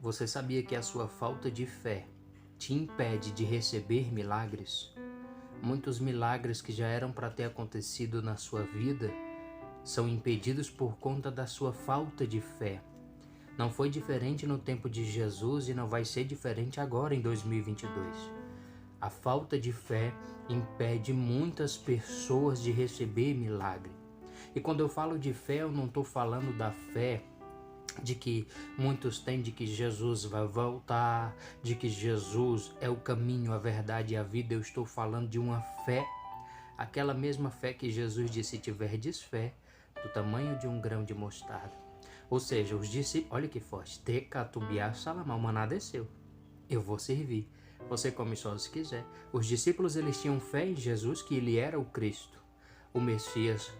Você sabia que a sua falta de fé te impede de receber milagres? Muitos milagres que já eram para ter acontecido na sua vida são impedidos por conta da sua falta de fé. Não foi diferente no tempo de Jesus e não vai ser diferente agora em 2022. A falta de fé impede muitas pessoas de receber milagre. E quando eu falo de fé, eu não estou falando da fé de que muitos têm de que Jesus vai voltar, de que Jesus é o caminho, a verdade e a vida. Eu estou falando de uma fé, aquela mesma fé que Jesus disse: se tiverdes fé do tamanho de um grão de mostarda. Ou seja, os discípulos, olha que forte, Tecatubiá Salamá, o maná desceu, eu vou servir, você come só se quiser. Os discípulos, eles tinham fé em Jesus, que ele era o Cristo, o Messias,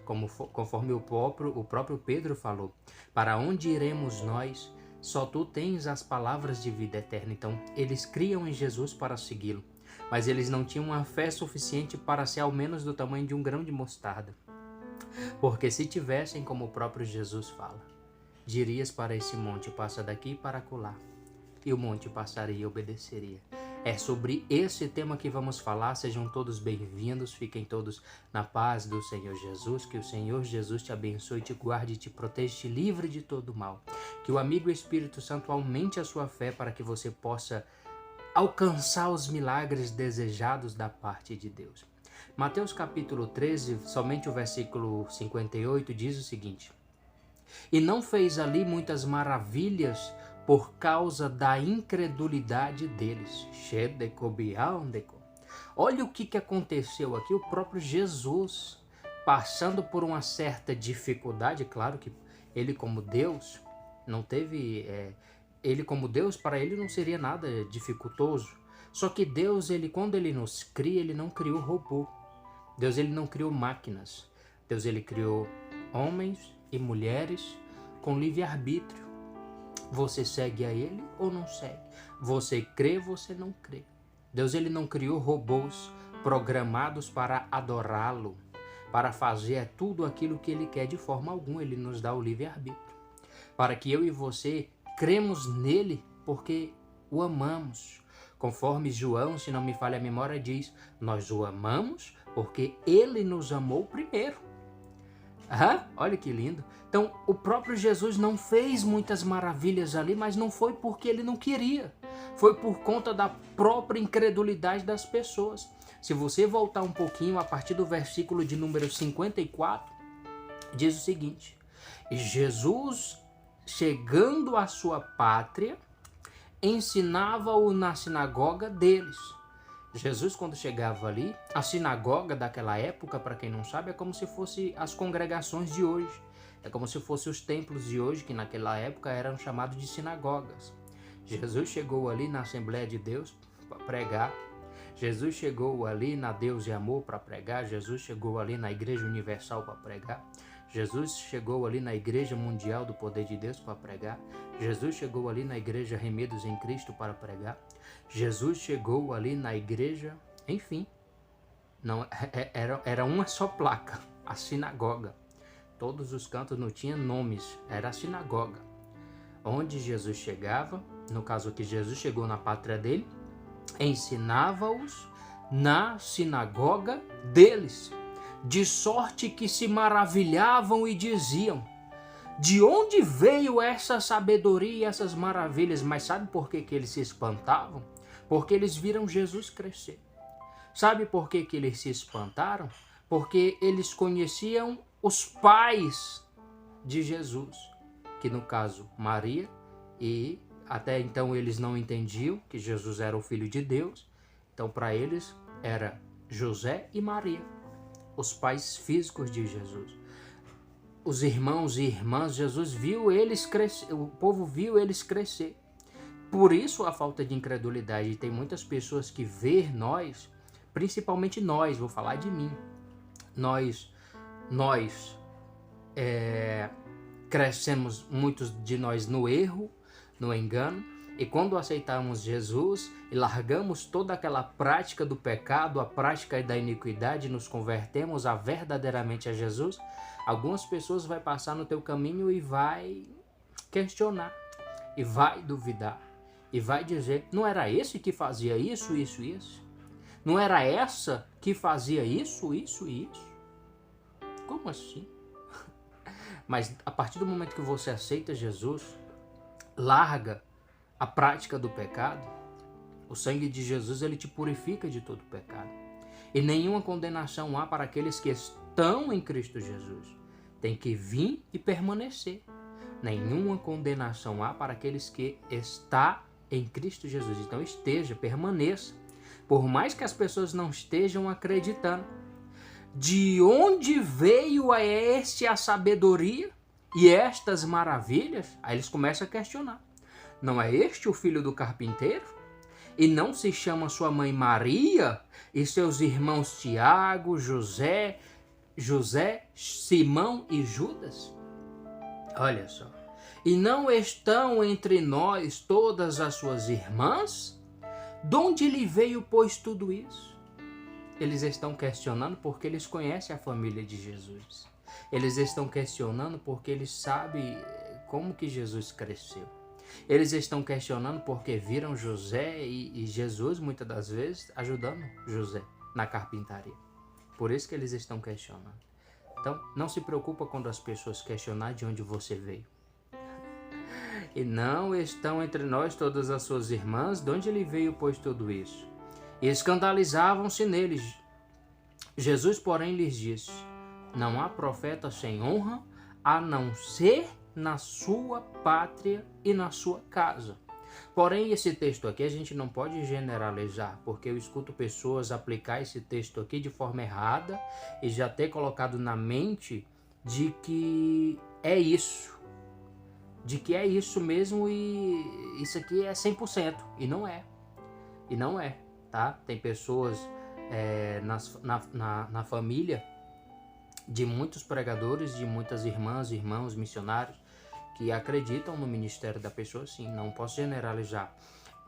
conforme o próprio Pedro falou: para onde iremos nós? Só tu tens as palavras de vida eterna. Então, eles criam em Jesus para segui-lo, mas eles não tinham uma fé suficiente para ser ao menos do tamanho de um grão de mostarda. Porque se tivessem, como o próprio Jesus fala, dirias para esse monte: passa daqui para acolá, e o monte passaria e obedeceria. É sobre esse tema que vamos falar. Sejam todos bem-vindos, fiquem todos na paz do Senhor Jesus. Que o Senhor Jesus te abençoe, te guarde, te proteja, te livre de todo mal. Que o amigo Espírito Santo aumente a sua fé para que você possa alcançar os milagres desejados da parte de Deus. Mateus capítulo 13, somente o versículo 58, diz o seguinte: e não fez ali muitas maravilhas por causa da incredulidade deles. Olha o que aconteceu aqui. O próprio Jesus, passando por uma certa dificuldade, claro que ele como Deus, não teve... ele como Deus, para ele não seria nada dificultoso. Só que Deus, quando ele nos cria, ele não criou robô. Deus, ele não criou máquinas. Deus, ele criou homens e mulheres com livre-arbítrio. Você segue a ele ou não segue? Você crê, você não crê. Deus, ele não criou robôs programados para adorá-lo, para fazer tudo aquilo que ele quer. De forma alguma. Ele nos dá o livre-arbítrio, para que eu e você cremos nele porque o amamos. Conforme João, se não me falha a memória, diz: nós o amamos porque ele nos amou primeiro. Olha que lindo. Então, o próprio Jesus não fez muitas maravilhas ali, mas não foi porque ele não queria. Foi por conta da própria incredulidade das pessoas. Se você voltar um pouquinho, a partir do versículo de número 54, diz o seguinte: e Jesus, chegando à sua pátria, ensinava-o na sinagoga deles. Jesus, quando chegava ali, a sinagoga daquela época, para quem não sabe, é como se fosse as congregações de hoje. É como se fossem os templos de hoje, que naquela época eram chamados de sinagogas. Jesus chegou ali na Assembleia de Deus para pregar. Jesus chegou ali na Deus e Amor para pregar. Jesus chegou ali na Igreja Universal para pregar. Jesus chegou ali na Igreja Mundial do Poder de Deus para pregar. Jesus chegou ali na Igreja Remidos em Cristo para pregar. Jesus chegou ali na igreja, enfim, não era uma só placa, a sinagoga. Todos os cantos não tinham nomes, era a sinagoga. Onde Jesus chegava, no caso que Jesus chegou na pátria dele, ensinava-os na sinagoga deles, de sorte que se maravilhavam e diziam: de onde veio essa sabedoria e essas maravilhas? Mas sabe por que eles se espantavam? Porque eles viram Jesus crescer. Sabe por que eles se espantaram? Porque eles conheciam os pais de Jesus, que no caso Maria, e até então eles não entendiam que Jesus era o Filho de Deus. Então para eles era José e Maria, os pais físicos de Jesus. Os irmãos e irmãs, Jesus viu eles crescer, o povo viu eles crescer. Por isso a falta de incredulidade. Tem muitas pessoas que vê nós, principalmente nós, vou falar de mim, nós crescemos, muitos de nós, no erro, no engano, e quando aceitamos Jesus e largamos toda aquela prática do pecado, a prática da iniquidade, nos convertemos verdadeiramente a Jesus, algumas pessoas vão passar no teu caminho e vai questionar, e vai duvidar. e vai dizer: não era esse que fazia isso, isso, isso? Não era essa que fazia isso, isso e isso? Como assim? Mas a partir do momento que você aceita Jesus, larga a prática do pecado, o sangue de Jesus ele te purifica de todo pecado. E nenhuma condenação há para aqueles que estão em Cristo Jesus. Tem que vir e permanecer. Nenhuma condenação há para aqueles que estão em Cristo Jesus. Então esteja, permaneça. Por mais que as pessoas não estejam acreditando. De onde veio a sabedoria e estas maravilhas? Aí eles começam a questionar. Não é este o filho do carpinteiro? E não se chama sua mãe Maria? E seus irmãos Tiago, José, Simão e Judas? Olha só. E não estão entre nós todas as suas irmãs? De onde lhe veio, pois, tudo isso? Eles estão questionando porque eles conhecem a família de Jesus. Eles estão questionando porque eles sabem como que Jesus cresceu. Eles estão questionando porque viram José e Jesus, muitas das vezes, ajudando José na carpintaria. Por isso que eles estão questionando. Então, não se preocupa quando as pessoas questionarem de onde você veio. E não estão entre nós todas as suas irmãs, de onde lhe veio, pois, tudo isso? E escandalizavam-se neles. Jesus, porém, lhes disse: não há profeta sem honra, a não ser na sua pátria e na sua casa. Porém, esse texto aqui a gente não pode generalizar, porque eu escuto pessoas aplicar esse texto aqui de forma errada e já ter colocado na mente de que é isso. De que é isso mesmo e isso aqui é 100%. E não é. E não é, tá? Tem pessoas na família de muitos pregadores, de muitas irmãs, irmãos, missionários, que acreditam no ministério da pessoa, sim, não posso generalizar.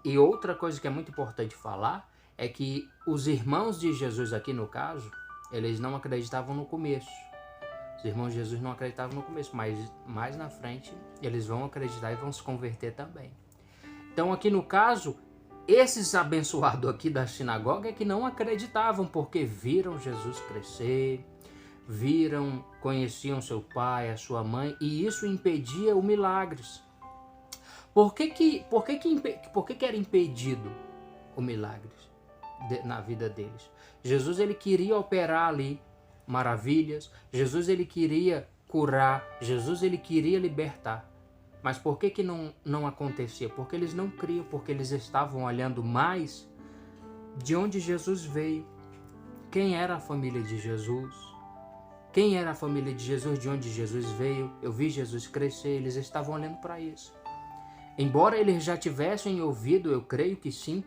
E outra coisa que é muito importante falar é que os irmãos de Jesus aqui no caso, eles não acreditavam no começo. Os irmãos de Jesus não acreditavam no começo, mas mais na frente eles vão acreditar e vão se converter também. Então aqui no caso, esses abençoados aqui da sinagoga é que não acreditavam porque viram Jesus crescer, conheciam seu pai, a sua mãe, e isso impedia os milagres. Por que era impedido o milagre na vida deles? Jesus ele queria operar ali maravilhas, Jesus ele queria curar, Jesus ele queria libertar. Mas por que não acontecia? Porque eles não criam, porque eles estavam olhando mais de onde Jesus veio. Quem era a família de Jesus? Quem era a família de Jesus, de onde Jesus veio? Eu vi Jesus crescer, eles estavam olhando para isso. Embora eles já tivessem ouvido, eu creio que sim,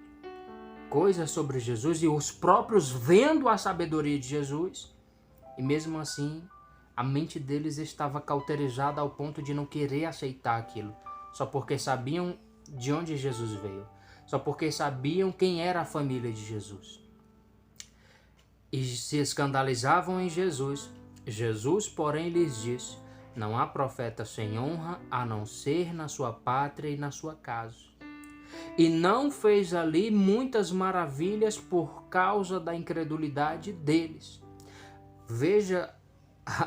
coisas sobre Jesus e os próprios vendo a sabedoria de Jesus, e mesmo assim a mente deles estava cauterizada ao ponto de não querer aceitar aquilo, só porque sabiam de onde Jesus veio, só porque sabiam quem era a família de Jesus. E se escandalizavam em Jesus. Jesus, porém, lhes disse: não há profeta sem honra, a não ser na sua pátria e na sua casa. E não fez ali muitas maravilhas por causa da incredulidade deles. Veja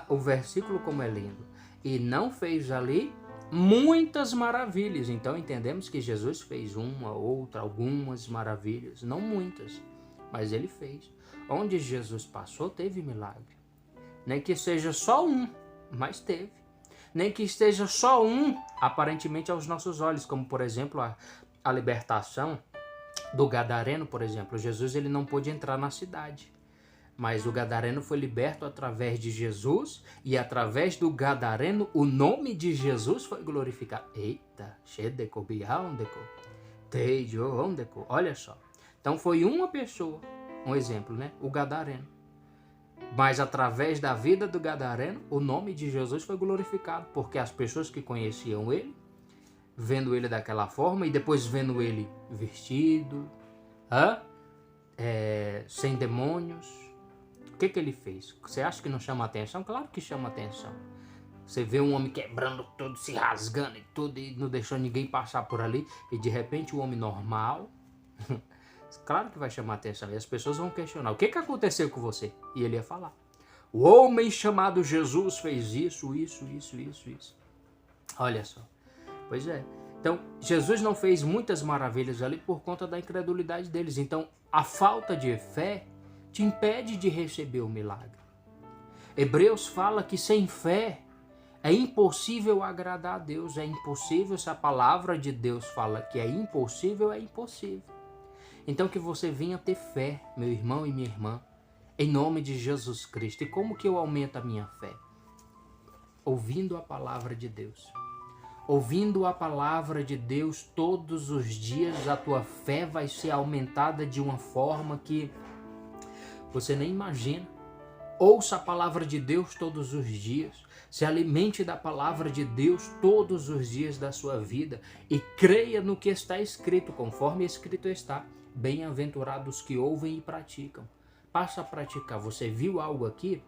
o versículo como é lindo. E não fez ali muitas maravilhas. Então entendemos que Jesus fez uma, outra, algumas maravilhas. Não muitas, mas ele fez. Onde Jesus passou, teve milagre. Nem que seja só um, mas teve. Nem que esteja só um, aparentemente aos nossos olhos, como por exemplo a libertação do Gadareno, por exemplo. Jesus ele não pôde entrar na cidade, mas o Gadareno foi liberto através de Jesus e através do Gadareno o nome de Jesus foi glorificado. Eita, olha só. Então foi uma pessoa, um exemplo, né? O Gadareno. Mas através da vida do Gadareno, o nome de Jesus foi glorificado, porque as pessoas que conheciam ele, vendo ele daquela forma e depois vendo ele vestido, sem demônios, o que ele fez? Você acha que não chama atenção? Claro que chama atenção. Você vê um homem quebrando tudo, se rasgando e tudo, e não deixando ninguém passar por ali, e de repente o homem normal, claro que vai chamar atenção, e as pessoas vão questionar, o que aconteceu com você? E ele ia falar, o homem chamado Jesus fez isso. Olha só, pois é. Então, Jesus não fez muitas maravilhas ali por conta da incredulidade deles. Então, a falta de fé te impede de receber o milagre. Hebreus fala que sem fé é impossível agradar a Deus. É impossível, se a palavra de Deus fala que é impossível, é impossível. Então, que você venha ter fé, meu irmão e minha irmã, em nome de Jesus Cristo. E como que eu aumento a minha fé? Ouvindo a palavra de Deus. Ouvindo a palavra de Deus todos os dias, a tua fé vai ser aumentada de uma forma que você nem imagina. Ouça a palavra de Deus todos os dias. Se alimente da palavra de Deus todos os dias da sua vida e creia no que está escrito, conforme escrito está. Bem-aventurados que ouvem e praticam. Passa a praticar. Você viu algo aqui?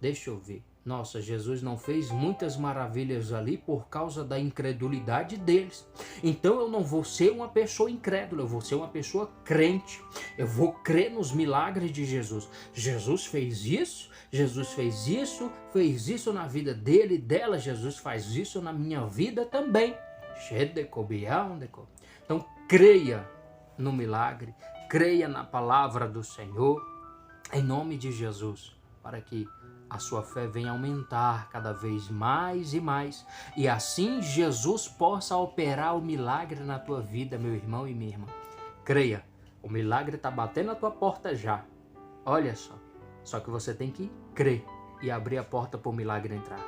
Deixa eu ver. Nossa, Jesus não fez muitas maravilhas ali por causa da incredulidade deles. Então eu não vou ser uma pessoa incrédula, eu vou ser uma pessoa crente. Eu vou crer nos milagres de Jesus. Jesus fez isso na vida dele e dela. Jesus faz isso na minha vida também. Então creia no milagre, creia na palavra do Senhor, em nome de Jesus, para que a sua fé venha aumentar cada vez mais e mais, e assim Jesus possa operar o milagre na tua vida, meu irmão e minha irmã. Creia, o milagre está batendo na tua porta já. Olha só que você tem que crer e abrir a porta para o milagre entrar.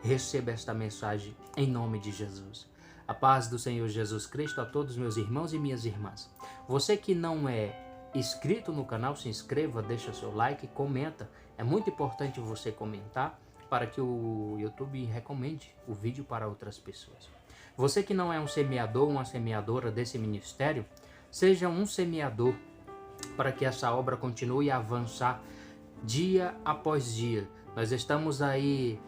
Receba esta mensagem em nome de Jesus. A paz do Senhor Jesus Cristo a todos meus irmãos e minhas irmãs. Você que não é inscrito no canal, se inscreva, deixa seu like, comenta. É muito importante você comentar para que o YouTube recomende o vídeo para outras pessoas. Você que não é um semeador, uma semeadora desse ministério, seja um semeador para que essa obra continue a avançar dia após dia. Nós estamos aí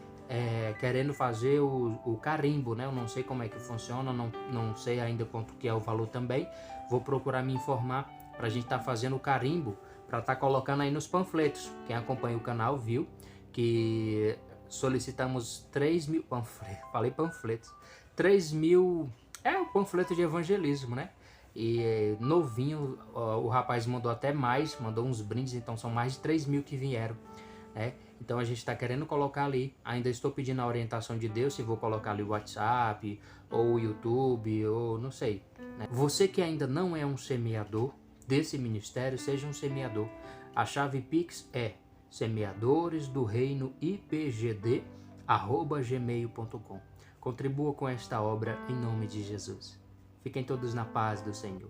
querendo fazer o carimbo, né? Eu não sei como é que funciona, não sei ainda quanto que é o valor também. Vou procurar me informar para a gente estar fazendo o carimbo, para estar colocando aí nos panfletos. Quem acompanha o canal viu que solicitamos 3.000 panfletos, falei panfletos, 3.000, o panfleto de evangelismo, né? E novinho, o rapaz mandou até mais, mandou uns brindes, então são mais de 3.000 que vieram, né? Então a gente está querendo colocar ali, ainda estou pedindo a orientação de Deus, se vou colocar ali o WhatsApp, ou o YouTube, ou não sei, né? Você que ainda não é um semeador desse ministério, seja um semeador. A chave Pix é semeadoresdoreinoipgd@gmail.com. Contribua com esta obra em nome de Jesus. Fiquem todos na paz do Senhor.